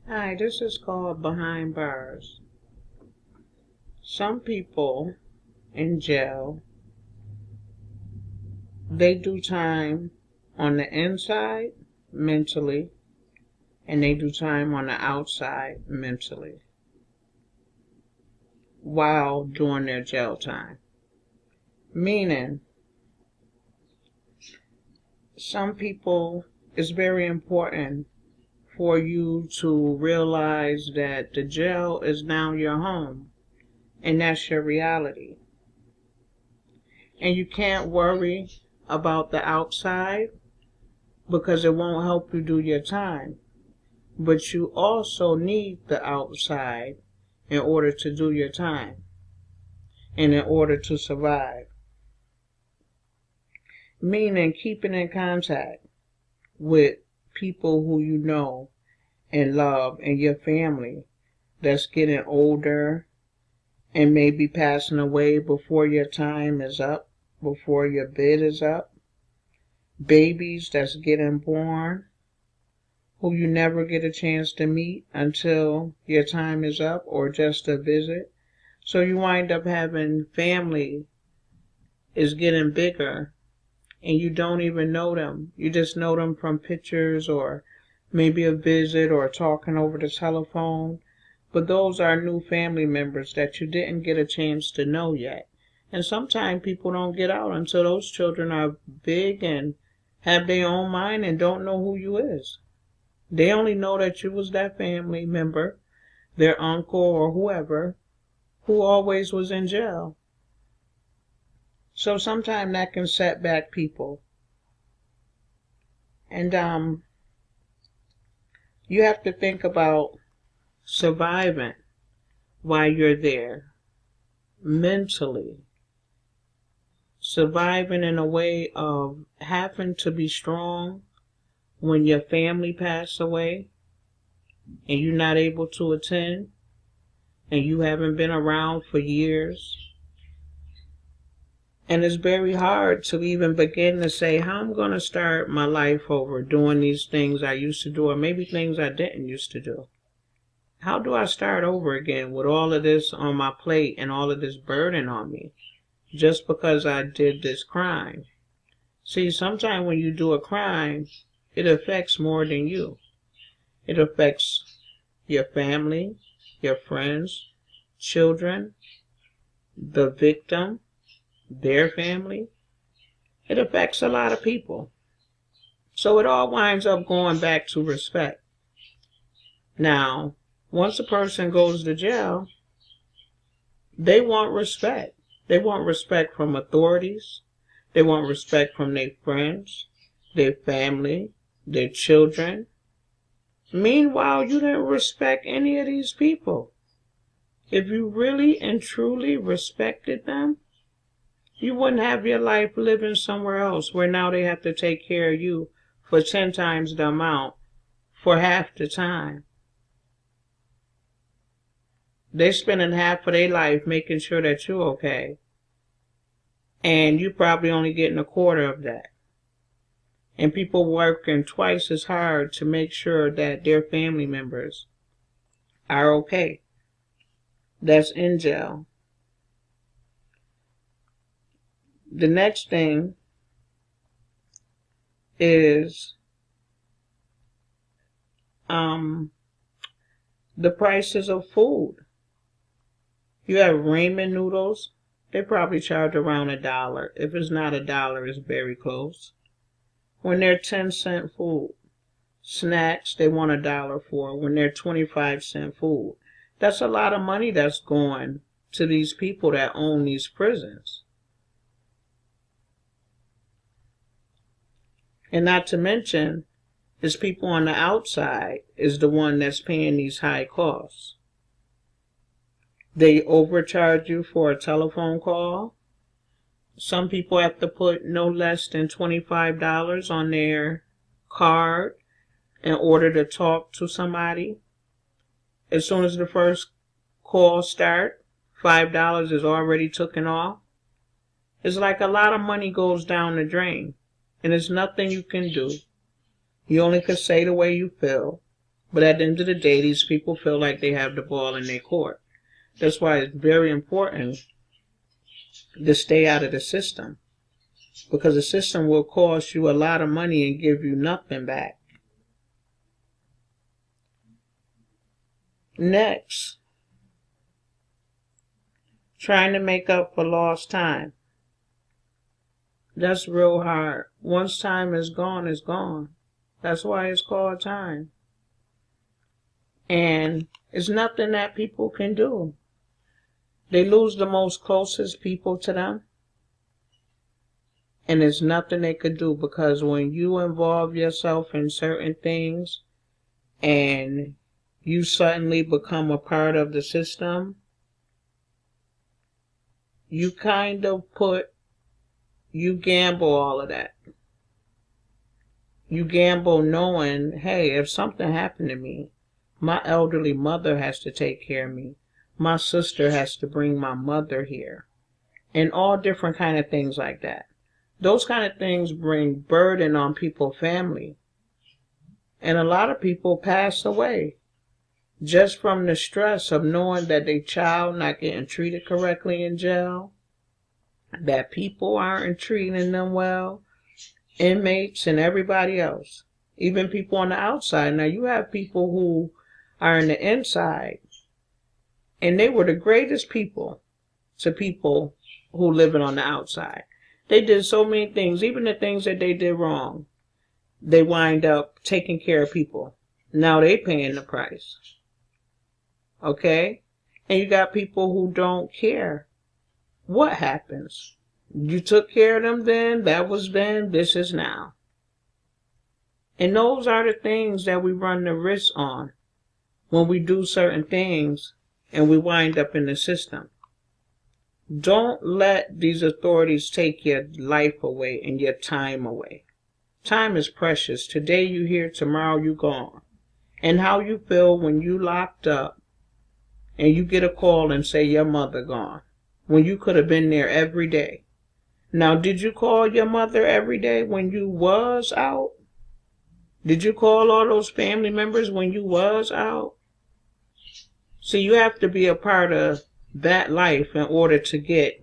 Hi, this is called Behind Bars. Some people in jail, they do time on the inside mentally, and they do time on the outside mentally while doing their jail time. Meaning, some people, it's very important for you to realize that the jail is now your home, and that's your reality. And you can't worry about the outside because it won't help you do your time. But you also need the outside in order to do your time and in order to survive. Meaning keeping in contact with people who you know and love and your family that's getting older and maybe passing away before your time is up, before your bid is up. Babies that's getting born who you never get a chance to meet until your time is up or just a visit. So you wind up having family is getting bigger and you don't even know them. You just know them from pictures or maybe a visit or talking over the telephone. But those are new family members that you didn't get a chance to know yet. And sometimes people don't get out until those children are big and have their own mind and don't know who you is. They only know that you was that family member, their uncle or whoever, who always was in jail. So sometimes that can set back people. And you have to think about surviving while you're there, mentally. Surviving in a way of having to be strong when your family passed away and you're not able to attend and you haven't been around for years. And it's very hard to even begin to say how I'm going to start my life over doing these things I used to do or maybe things I didn't used to do. How do I start over again with all of this on my plate and all of this burden on me just because I did this crime? See, sometimes when you do a crime, it affects more than you. It affects your family, your friends, children, the victim, their family. It affects a lot of people. So it all winds up going back to respect. Now, once a person goes to jail, they want respect. They want respect from authorities. They want respect from their friends, their family, their children. Meanwhile, you didn't respect any of these people. If you really and truly respected them, you wouldn't have your life living somewhere else where now they have to take care of you for 10 times the amount for half the time. They're spending half of their life making sure that you're okay. And you probably only getting a quarter of that. And people working twice as hard to make sure that their family members are okay. That's in jail. The next thing is the prices of food. You have ramen noodles. They probably charge around $1. If it's not $1, it's very close. When they're 10-cent food. Snacks, they want $1 for when they're 25-cent food. That's a lot of money that's going to these people that own these prisons. And not to mention, is people on the outside is the one that's paying these high costs. They overcharge you for a telephone call. Some people have to put no less than $25 on their card in order to talk to somebody. As soon as the first call starts, $5 is already taken off. It's like a lot of money goes down the drain, and there's nothing you can do. You only can say the way you feel. But at the end of the day, these people feel like they have the ball in their court. That's why it's very important to stay out of the system. Because the system will cost you a lot of money and give you nothing back. Next, trying to make up for lost time. That's real hard. Once time is gone, it's gone. That's why it's called time. And it's nothing that people can do. They lose the most closest people to them. And there's nothing they could do, because when you involve yourself in certain things and you suddenly become a part of the system, you kind of you gamble all of that. You gamble knowing, hey, if something happened to me, my elderly mother has to take care of me. My sister has to bring my mother here. And all different kind of things like that. Those kind of things bring burden on people's family. And a lot of people pass away just from the stress of knowing that their child not getting treated correctly in jail, that people aren't treating them well, inmates and everybody else, even people on the outside. Now you have people who are on the inside, and they were the greatest people to people who living on the outside. They did so many things, even the things that they did wrong. They wind up taking care of people. Now they paying the price. Okay? And you got people who don't care what happens. You took care of them then, that was then, this is now. And those are the things that we run the risk on when we do certain things and we wind up in the system. Don't let these authorities take your life away and your time away. Time is precious. Today you here, tomorrow you gone. And how you feel when you locked up and you get a call and say your mother gone, when you could have been there every day. Now, did you call your mother every day when you was out? Did you call all those family members when you was out? So you have to be a part of that life in order to get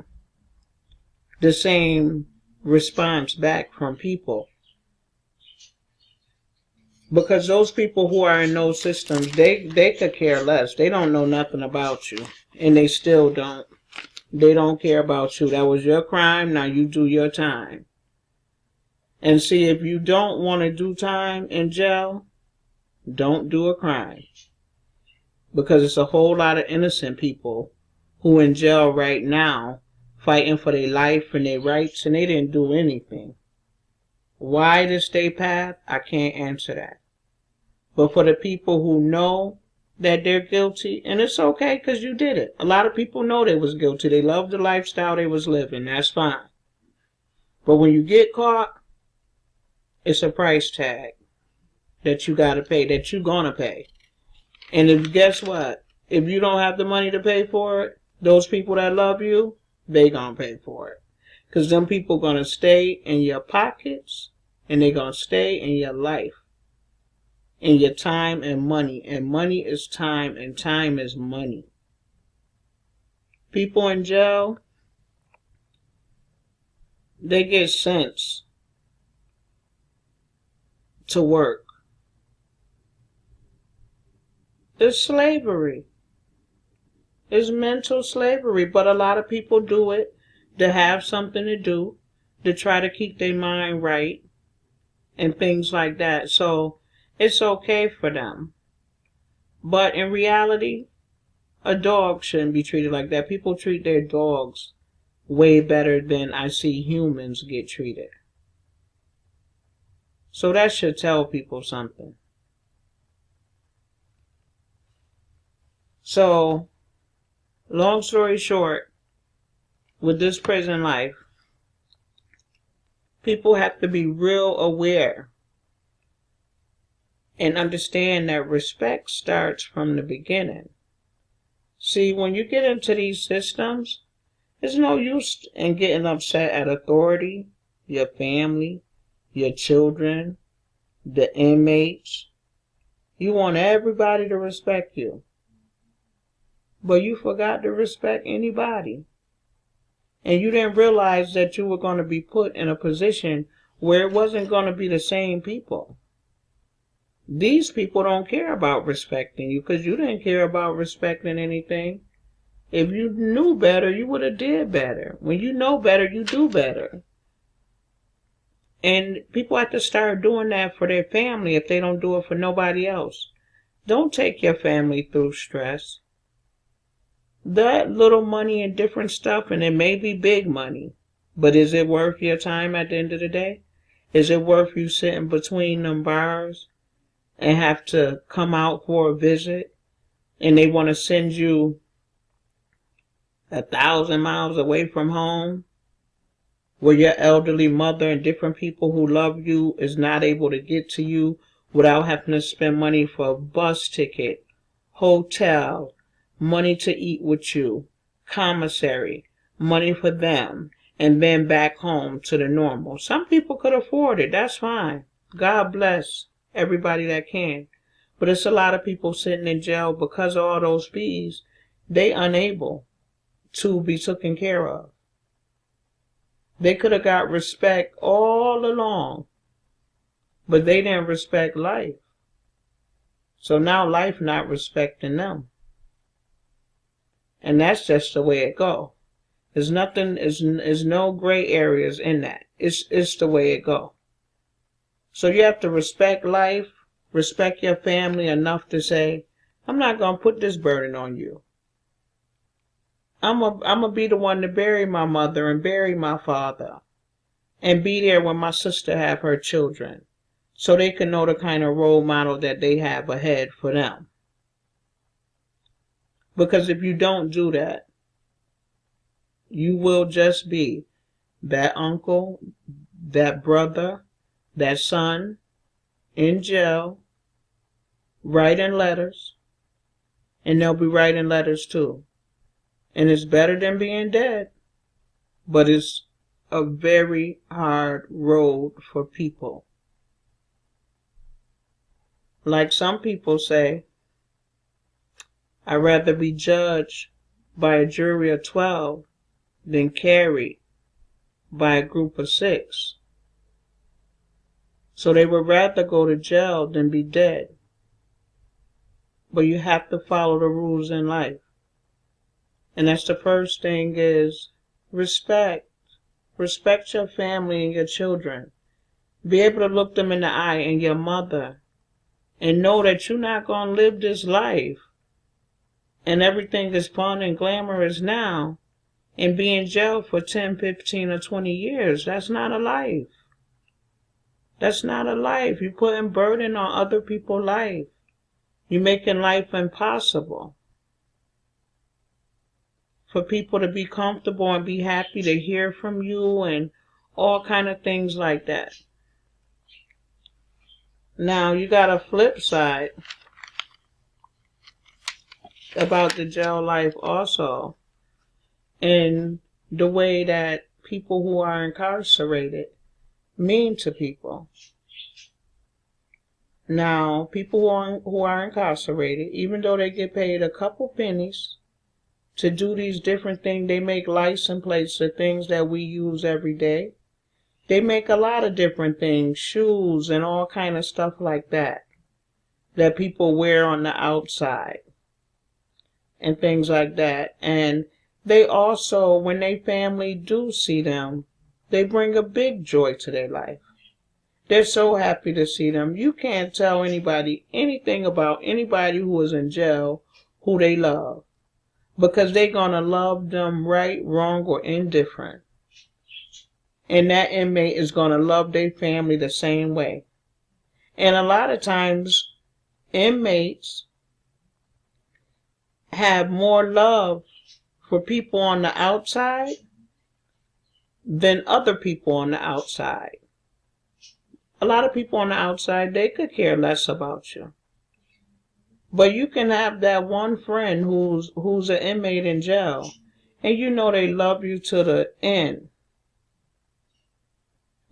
the same response back from people. Because those people who are in those systems, they could care less. They don't know nothing about you. And they still don't. They don't care about you. That was your crime. Now you do your time. And see, if you don't want to do time in jail, don't do a crime. Because it's a whole lot of innocent people who in jail right now fighting for their life and their rights, and they didn't do anything. Why this day path? I can't answer that. But for the people who know that they're guilty, and it's okay because you did it. A lot of people know they was guilty. They loved the lifestyle they was living. That's fine. But when you get caught, it's a price tag that you got to pay, that you're going to pay. And guess what? If you don't have the money to pay for it, those people that love you, they going to pay for it. Because them people going to stay in your pockets, and they going to stay in your life, in your time and money. And money is time, and time is money. People in jail, they get sense to work. It's slavery. It's mental slavery, but a lot of people do it to have something to do, to try to keep their mind right, and things like that. So it's okay for them. But in reality, a dog shouldn't be treated like that. People treat their dogs way better than I see humans get treated. So that should tell people something. So, long story short, with this prison life, people have to be real aware and understand that respect starts from the beginning. See, when you get into these systems, there's no use in getting upset at authority, your family, your children, the inmates. You want everybody to respect you. But you forgot to respect anybody. And you didn't realize that you were going to be put in a position where it wasn't going to be the same people. These people don't care about respecting you because you didn't care about respecting anything. If you knew better, you would have did better. When you know better, you do better. And people have to start doing that for their family if they don't do it for nobody else. Don't take your family through stress. That little money and different stuff, and it may be big money, but is it worth your time at the end of the day? Is it worth you sitting between them bars and have to come out for a visit and they want to send you 1,000 miles away from home where your elderly mother and different people who love you is not able to get to you without having to spend money for a bus ticket, hotel, money to eat with you, commissary, money for them, and then back home to the normal. Some people could afford it. That's fine. God bless everybody that can. But it's a lot of people sitting in jail because of all those fees. They unable to be taken care of. They could have got respect all along, but they didn't respect life. So now life not respecting them. And that's just the way it go. There's nothing, is no gray areas in that. It's the way it go. So you have to respect life, respect your family enough to say, I'm not going to put this burden on you. I'm gonna be the one to bury my mother and bury my father and be there when my sister have her children so they can know the kind of role model that they have ahead for them. Because if you don't do that, you will just be that uncle, that brother, that son in jail, writing letters, and they'll be writing letters too. And it's better than being dead, but it's a very hard road for people. Like some people say, I'd rather be judged by a jury of 12 than carried by a group of 6. So they would rather go to jail than be dead. But you have to follow the rules in life. And that's the first thing is respect. Respect your family and your children. Be able to look them in the eye and your mother and know that you're not going to live this life and everything is fun and glamorous now and be in jail for 10, 15, or 20 years. That's not a life. That's not a life. You're putting burden on other people's life. You're making life impossible for people to be comfortable and be happy to hear from you and all kind of things like that. Now, you got a flip side about the jail life also, in the way that people who are incarcerated mean to people. Now, people who are incarcerated, even though they get paid a couple pennies to do these different things, they make license plates of things that we use every day. They make a lot of different things, shoes and all kind of stuff like that people wear on the outside and things like that. And they also, when their family do see them, they bring a big joy to their life. They're so happy to see them. You can't tell anybody anything about anybody who is in jail who they love, because they're going to love them right, wrong, or indifferent. And that inmate is going to love their family the same way. And a lot of times, inmates have more love for people on the outside than other people on the outside. A lot of people on the outside, they could care less about you. But you can have that one friend who's an inmate in jail, and you know they love you to the end.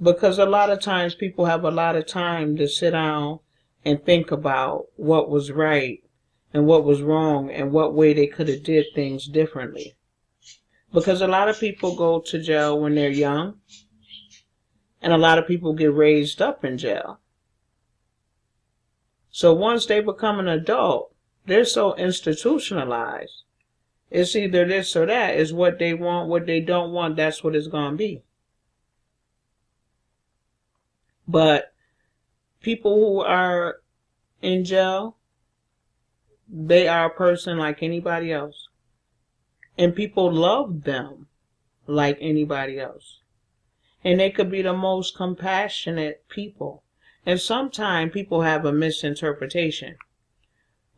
Because a lot of times people have a lot of time to sit down and think about what was right and what was wrong and what way they could have did things differently. Because a lot of people go to jail when they're young, and a lot of people get raised up in jail. So once they become an adult, they're so institutionalized. It's either this or that. It's what they want, what they don't want, that's what it's going to be. But people who are in jail, they are a person like anybody else. And people love them like anybody else. And they could be the most compassionate people. And sometimes people have a misinterpretation.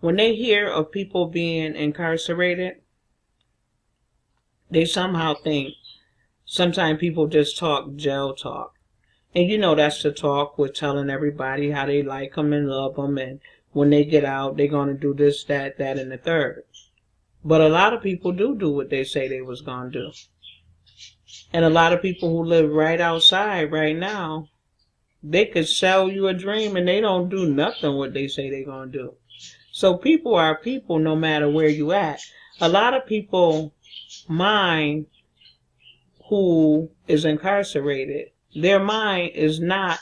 When they hear of people being incarcerated, they somehow think sometimes people just talk jail talk. And you know that's the talk with telling everybody how they like them and love them, and when they get out, they're going to do this, that, and the third. But a lot of people do what they say they was going to do. And a lot of people who live right outside right now, they could sell you a dream and they don't do nothing what they say they're going to do. So people are people no matter where you at. A lot of people mind who is incarcerated, their mind is not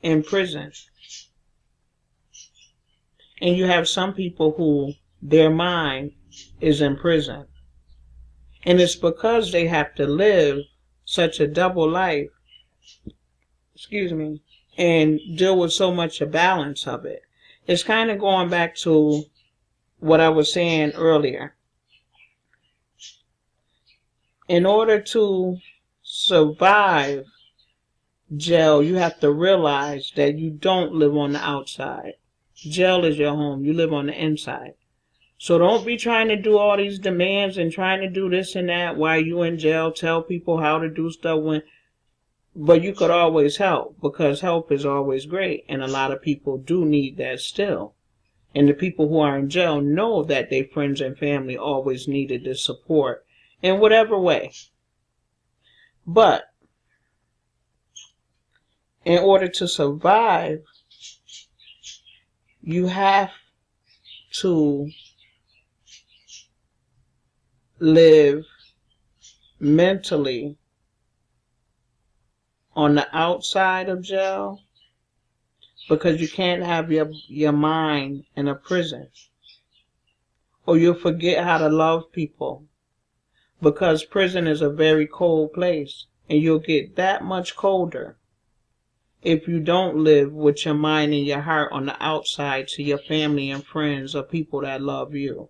in prison. And you have some people who their mind is in prison. And it's because they have to live such a double life, and deal with so much a balance of it. It's kind of going back to what I was saying earlier. In order to survive jail, you have to realize that you don't live on the outside. Jail is your home. You live on the inside. So don't be trying to do all these demands and trying to do this and that while you in jail. Tell people how to do stuff but you could always help, because help is always great. And a lot of people do need that still. And the people who are in jail know that their friends and family always needed the support in whatever way. But in order to survive, you have to live mentally on the outside of jail, because you can't have your mind in a prison, or you'll forget how to love people, because prison is a very cold place, and you'll get that much colder if you don't live with your mind and your heart on the outside to your family and friends or people that love you.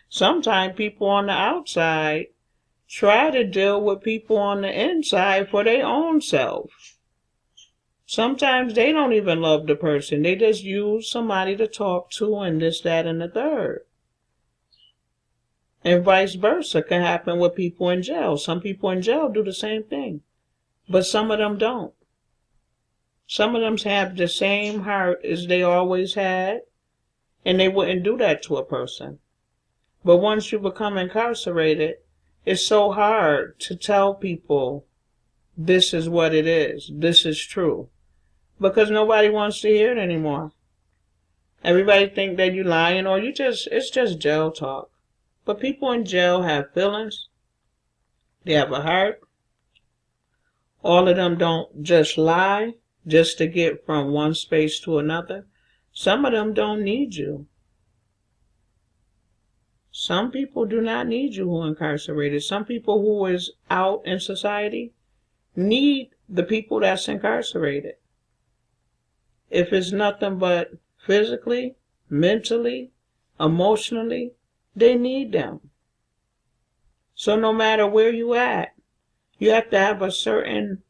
Sometimes people on the outside try to deal with people on the inside for their own self. Sometimes they don't even love the person. They just use somebody to talk to and this, that, and the third. And vice versa can happen with people in jail. Some people in jail do the same thing, but some of them don't. Some of them have the same heart as they always had, and they wouldn't do that to a person. But once you become incarcerated, it's so hard to tell people this is what it is, this is true, because nobody wants to hear it anymore. Everybody think that you're lying, or it's just jail talk. But people in jail have feelings. They have a heart. All of them don't just lie just to get from one space to another. Some of them don't need you. Some people do not need you who are incarcerated. Some people who is out in society need the people that's incarcerated. If it's nothing but physically, mentally, emotionally, they need them. So no matter where you at, you have to have a certain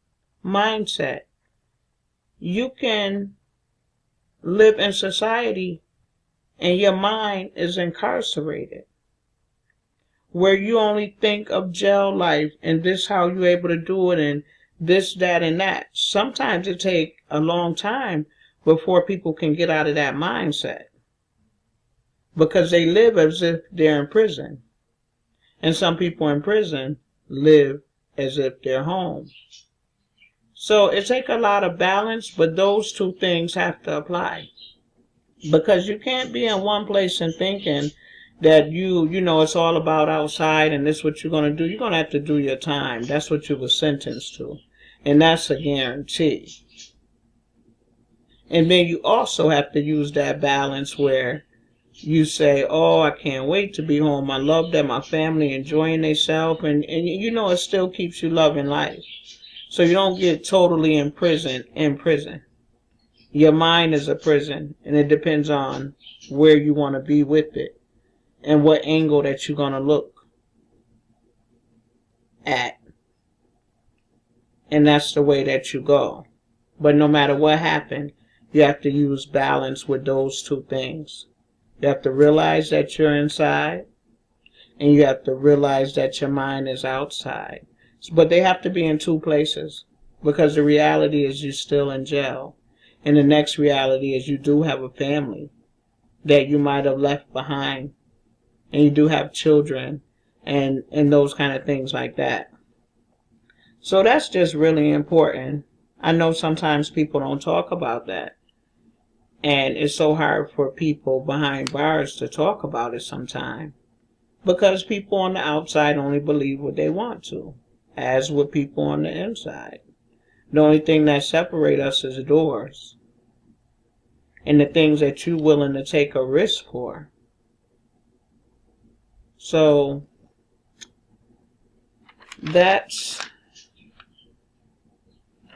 mindset. You can live in society and your mind is incarcerated, where you only think of jail life and this how you're able to do it and this, that, and that. Sometimes it takes a long time before people can get out of that mindset, because they live as if they're in prison. And some people in prison live as if they're home. So it takes a lot of balance, but those two things have to apply. Because you can't be in one place and thinking that you know, it's all about outside and this is what you're going to do. You're going to have to do your time. That's what you were sentenced to. And that's a guarantee. And then you also have to use that balance where you say, oh, I can't wait to be home. I love that my family enjoying themselves. And you know, it still keeps you loving life. So you don't get totally imprisoned in prison. Your mind is a prison, and it depends on where you want to be with it and what angle that you're going to look at. And that's the way that you go. But no matter what happened, you have to use balance with those two things. You have to realize that you're inside, and you have to realize that your mind is outside. But they have to be in two places, because the reality is you're still in jail. And the next reality is you do have a family that you might have left behind. And you do have children and those kind of things like that. So that's just really important. I know sometimes people don't talk about that. And it's so hard for people behind bars to talk about it sometimes. Because people on the outside only believe what they want to. As with people on the inside. The only thing that separates us is doors. And the things that you're willing to take a risk for. So that's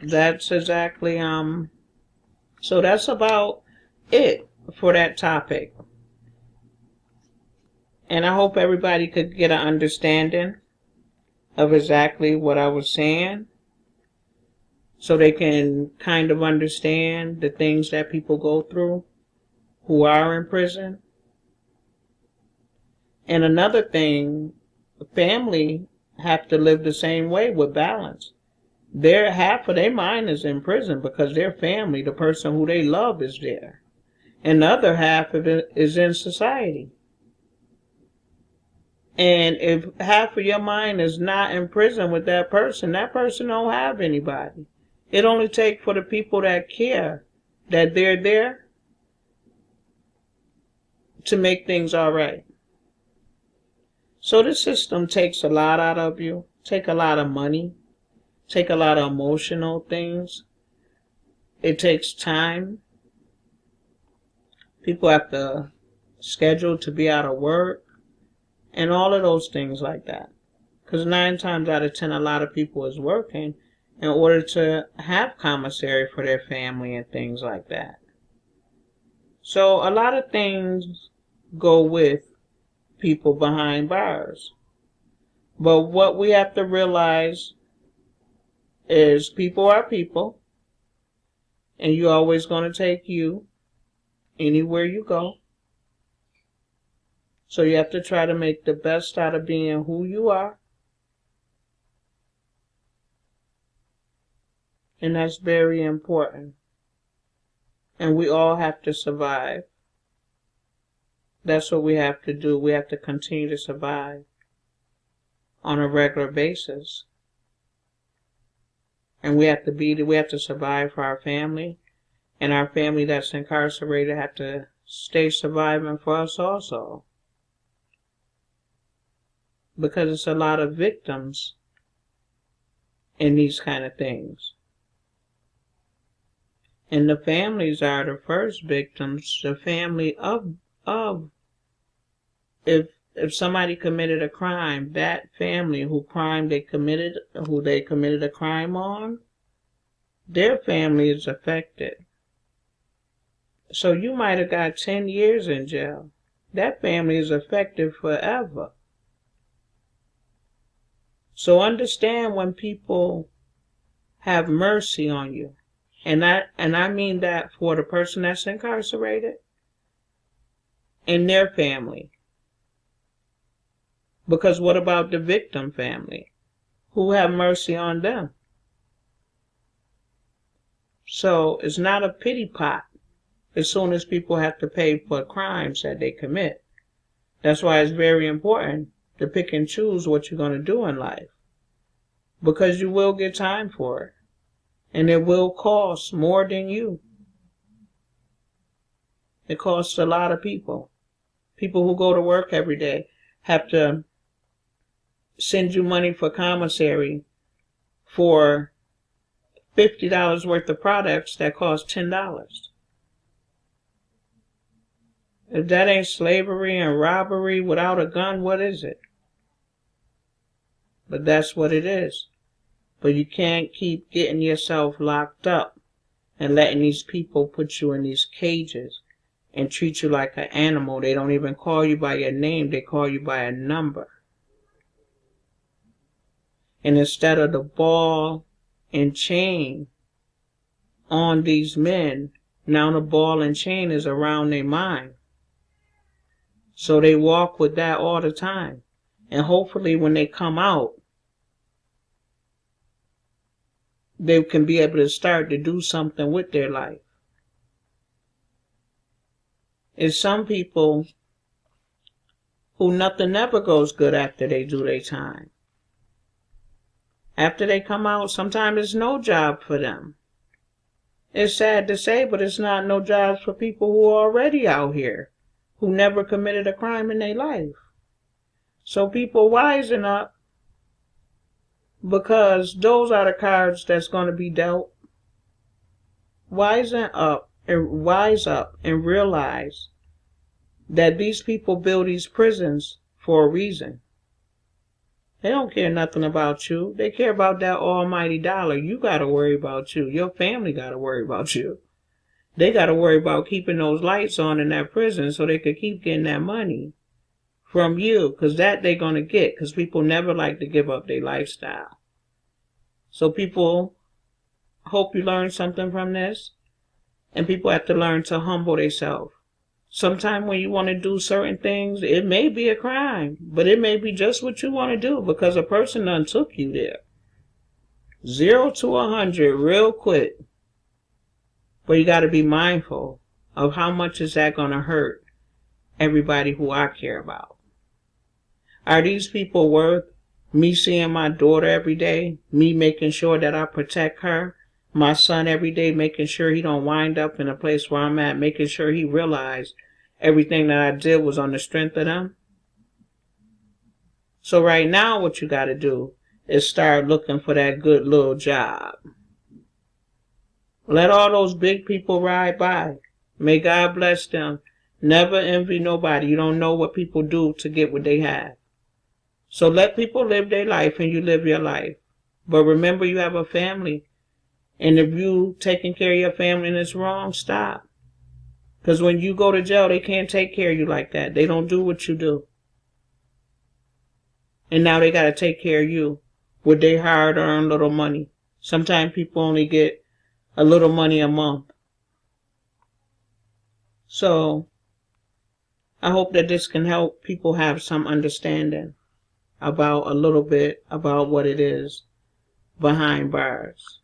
exactly so that's about it for that topic. And I hope everybody could get an understanding of exactly what I was saying, so they can kind of understand the things that people go through who are in prison. And another thing, family have to live the same way with balance. Half of their mind is in prison because their family, the person who they love, is there. And the other half of it is in society. And if half of your mind is not in prison with that person don't have anybody. It only takes for the people that care that they're there to make things all right. So the system takes a lot out of you, take a lot of money, take a lot of emotional things. It takes time. People have to schedule to be out of work and all of those things like that. Because 9 times out of 10, a lot of people is working in order to have commissary for their family and things like that. So a lot of things go with people behind bars. But what we have to realize is people are people, and you're always going to take you anywhere you go. So you have to try to make the best out of being who you are. And that's very important. And we all have to survive. That's what we have to do. We have to continue to survive on a regular basis. And we have to survive for our family. And our family that's incarcerated have to stay surviving for us also. Because it's a lot of victims in these kind of things. And the families are the first victims. The family of if somebody committed a crime, that family who they committed a crime on, their family is affected. So you might have got 10 years in jail. That family is affected forever. So understand when people have mercy on you. And I mean that for the person that's incarcerated and their family. Because what about the victim family? Who have mercy on them? So it's not a pity pot as soon as people have to pay for crimes that they commit. That's why it's very important to pick and choose what you're going to do in life. Because you will get time for it. And it will cost more than you. It costs a lot of people. People who go to work every day have to send you money for commissary for $50 worth of products that cost $10. If that ain't slavery and robbery without a gun, what is it? But that's what it is. But you can't keep getting yourself locked up and letting these people put you in these cages and treat you like an animal. They don't even call you by your name. They call you by a number. And instead of the ball and chain on these men, now the ball and chain is around their mind. So they walk with that all the time. And hopefully when they come out, they can be able to start to do something with their life. It's some people who nothing ever goes good after they do their time. After they come out, sometimes it's no job for them. It's sad to say, but it's not no jobs for people who are already out here, who never committed a crime in their life. So people wisen up, because those are the cards that's going to be dealt. Wise up and realize that these people build these prisons for a reason. They don't care nothing about you. They care about that almighty dollar. You got to worry about you. Your family got to worry about you. They got to worry about keeping those lights on in that prison so they could keep getting that money from you, because that they're going to get, because people never like to give up their lifestyle. So people, hope you learn something from this, and people have to learn to humble themselves. Sometimes when you want to do certain things, it may be a crime, but it may be just what you want to do because a person done took you there. 0 to 100 real quick. But you got to be mindful of how much is that going to hurt everybody who I care about. Are these people worth me seeing my daughter every day, me making sure that I protect her, my son every day, making sure he don't wind up in a place where I'm at, making sure he realized everything that I did was on the strength of them? So right now what you got to do is start looking for that good little job. Let all those big people ride by. May God bless them. Never envy nobody. You don't know what people do to get what they have. So let people live their life and you live your life. But remember, you have a family. And if you taking care of your family and it's wrong, stop. Because when you go to jail, they can't take care of you like that. They don't do what you do. And now they got to take care of you with their hard-earned little money. Sometimes people only get a little money a month. So I hope that this can help people have some understanding about a little bit about what it is behind bars.